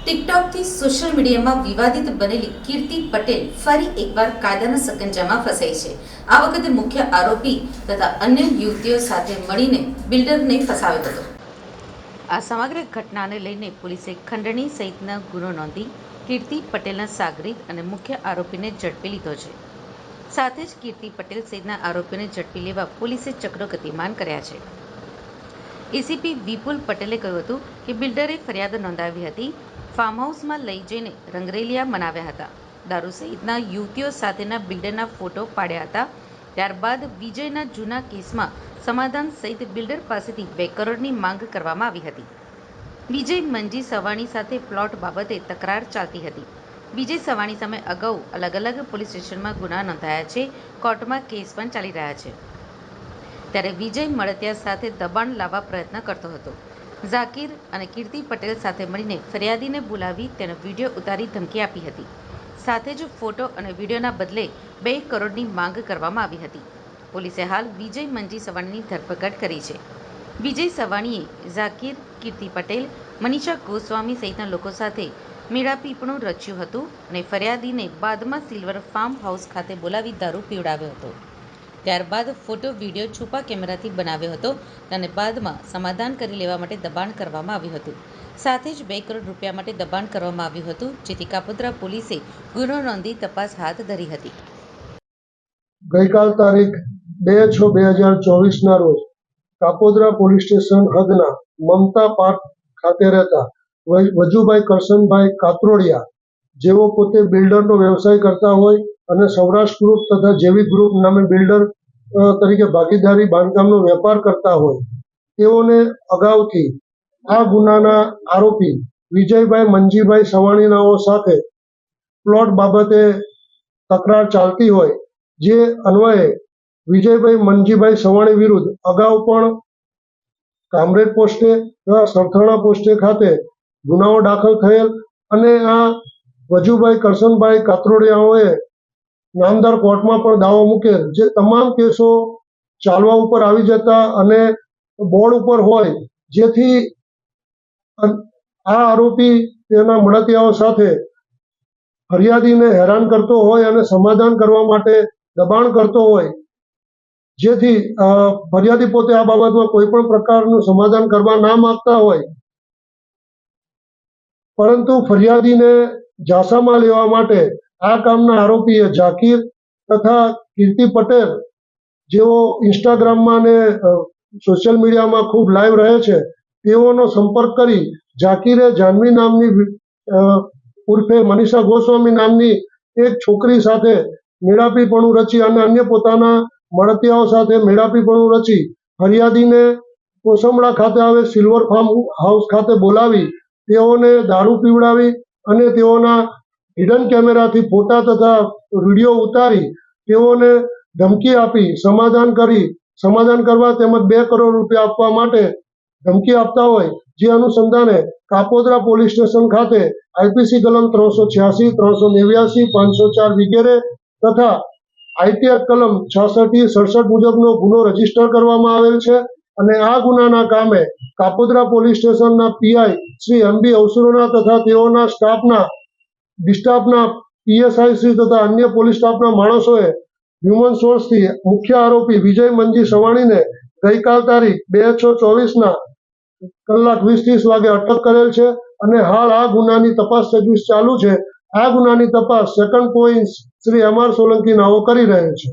ટિકટોકથી social મીડિયામાં વિવાદિત બનેલી કીર્તિ પટેલ ફરી એકવાર કાયદાના સકંજામાં ફસાઈ છે। આ વખતે મુખ્ય આરોપી તથા અન્ય યુવતીઓ સાથે મળીને બિલ્ડરને ફસાવ્યો હતો। આ સમગ્ર ઘટનાને લઈને પોલીસે ખંડણી સહિતના ગુનો નોંધી કીર્તિ પટેલના સાગરીત અને મુખ્ય આરોપીને ઝડપી લીધો છે। સાથે જ કીર્તિ પટેલ સહિતના આરોપીને ઝડપી લેવા પોલીસે ચક્રો ગતિમાન કર્યા છે। એસીપી વિપુલ પટેલે કહ્યું હતું કે બિલ્ડરે ફરિયાદ નોંધાવી હતી। ફાર્મ હાઉસમાં લઈ જઈને રંગરેલિયા મનાવ્યા હતા। દારૂ સહિતના યુવતીઓ સાથેના બિલ્ડરના ફોટો પાડ્યા હતા। ત્યારબાદ વિજયના જૂના કેસમાં સમાધાન સહિત બિલ્ડર પાસેથી 2 કરોડની માંગ કરવામાં આવી હતી। વિજય મંજી સવાણી સાથે પ્લોટ બાબતે તકરાર ચાલતી હતી। વિજય સવાણી સામે અગાઉ અલગ અલગ પોલીસ સ્ટેશનમાં ગુના નોંધાયા છે। કોર્ટમાં કેસ પણ ચાલી રહ્યા છે। ત્યારે વિજય મળતિયા સાથે દબાણ લાવવા પ્રયત્ન કરતો હતો। ઝાકીર અને કીર્તિ પટેલ સાથે મળીને ફરિયાદીને બોલાવી તેનો વિડીયો ઉતારી ધમકી આપી હતી। સાથે જ ફોટો અને વિડીયોના બદલે 2 કરોડની માંગ કરવામાં આવી હતી। પોલીસે હાલ વિજય મંજી સવાણીની ધરપકડ કરી છે। વિજય સવાણીએ ઝાકીર, કીર્તિ પટેલ, મનીષા ગોસ્વામી સહિતના લોકો સાથે મેળાપીપણું રચ્યું હતું અને ફરિયાદીને બાદમાં સિલ્વર ફાર્મ હાઉસ ખાતે બોલાવી દારૂ પીવડાવ્યો હતો। ત્યારબાદ ફોટો વિડીયો છુપા કેમેરાથી બનાવ્યો હતો અને બાદમાં સમાધાન કરી લેવા માટે દબાણ કરવામાં આવ્યું હતું। સાથે જ 2 કરોડ રૂપિયા માટે દબાણ કરવામાં આવ્યું હતું, જેથી કાપોદ્રા પોલીસે ગુનો નોંધી તપાસ હાથ ધરી હતી। ગઈકાલ તારીખ 2/6/2024 રોજ કાપોદ્રા પોલીસ સ્ટેશન હદના મમતા પાર્ક ખાતે રહેતા વજુભાઈ કરશનભાઈ કાત્રોડિયા, જેઓ પોતે બિલ્ડરનો વ્યવસાય કરતા હોય અને સૌરાષ્ટ્ર ગ્રુપ તથા જેવી ગ્રુપ નામે બિલ્ડર તરીકે ભાગીદારી બાંધકામનો વેપાર કરતા હોય, તેઓને અગાઉથી આ ગુનાના આરોપી વિજયભાઈ મંજીભાઈ સવાણીનાઓ સાથે પ્લોટ બાબતે તકરાર ચાલતી હોય, જે અન્વયે વિજયભાઈ મંજીભાઈ સવાણી વિરુદ્ધ અગાઉ પણ કામરેજ પોસ્ટે તથા સરથાણા પોસ્ટે ખાતે ગુનાઓ દાખલ થયેલ અને આ વજુભાઈ કરશનભાઈ કાત્રોડિયાઓએ નામદાર કોર્ટમાં પણ દાવો મૂકેલ, જે તમામ કેસો ચાલવા ઉપર આવી જતા અને બોર્ડ ઉપર હોય, જેથી આ આરોપી તેના મળતિયાઓ સાથે ફરિયાદીને હેરાન કરતો હોય અને સમાધાન કરવા માટે દબાણ કરતો હોય, જેથી ફરિયાદી પોતે આ બાબતમાં કોઈ પણ પ્રકારનું સમાધાન કરવા ના માંગતા હોય, પરંતુ ફરિયાદીને ઝાંસામાં લેવા માટે આ કામના આરોપીએ ઝાકીર તથા કીર્તિ પટેલ, જેઓ ઇન્સ્ટાગ્રામમાં અને સોશિયલ મીડિયામાં ખૂબ લાઈવ રહે છે, તેઓનો સંપર્ક કરી ઝાકીરે જાનવી નામની ઉર્ફે મનીષા ગોસ્વામી નામની એક છોકરી સાથે મેળાપીપણું રચી અને અન્ય પોતાના મળતિયાઓ સાથે મેળાપીપણું રચી ફરિયાદીને કોસંબડા ખાતે આવે સિલ્વર ફાર્મ હાઉસ ખાતે બોલાવી તેઓને દારૂ પીવડાવી અને તેઓના હિડન કેમેરાથી ફોટા તથા વિડીયો ઉતારી તેઓને ધમકી આપી સમાધાન કરવા તેમજ 2 કરોડ રૂપિયા આપવા માટે ધમકી આપતા હોય, જે અનુસંધાને કાપોદ્રા પોલીસ સ્ટેશન ખાતે આઈપીસી કલમ 386, 389, 504 વગેરે તથા આઈટી એક્ટ કલમ 66-67 મુજબનો ગુનો રજીસ્ટર કરવામાં આવેલ છે અને આ ગુનાના કામે કાપોદ્રા પોલીસ સ્ટેશનના પીઆઈ શ્રી એમબી અવસરોના તથા તેઓના સ્ટાફના પીએસઆઈ શ્રી તથા અન્ય પોલીસ સ્ટાફના માણસોએ હ્યુમન સોર્સથી મુખ્ય આરોપી વિજય મંજી સવાણીને ગઈકાલ તારીખ 2/6/24ના કલાક 20-30 વાગે અટક કરેલ છે અને હાલ આ ગુનાની તપાસ તજવીજ ચાલુ છે। આ ગુનાની તપાસ સેકન્ડ પોઈન્ટ શ્રી એમ.આર. સોલંકી નાઓ કરી રહેલ છે।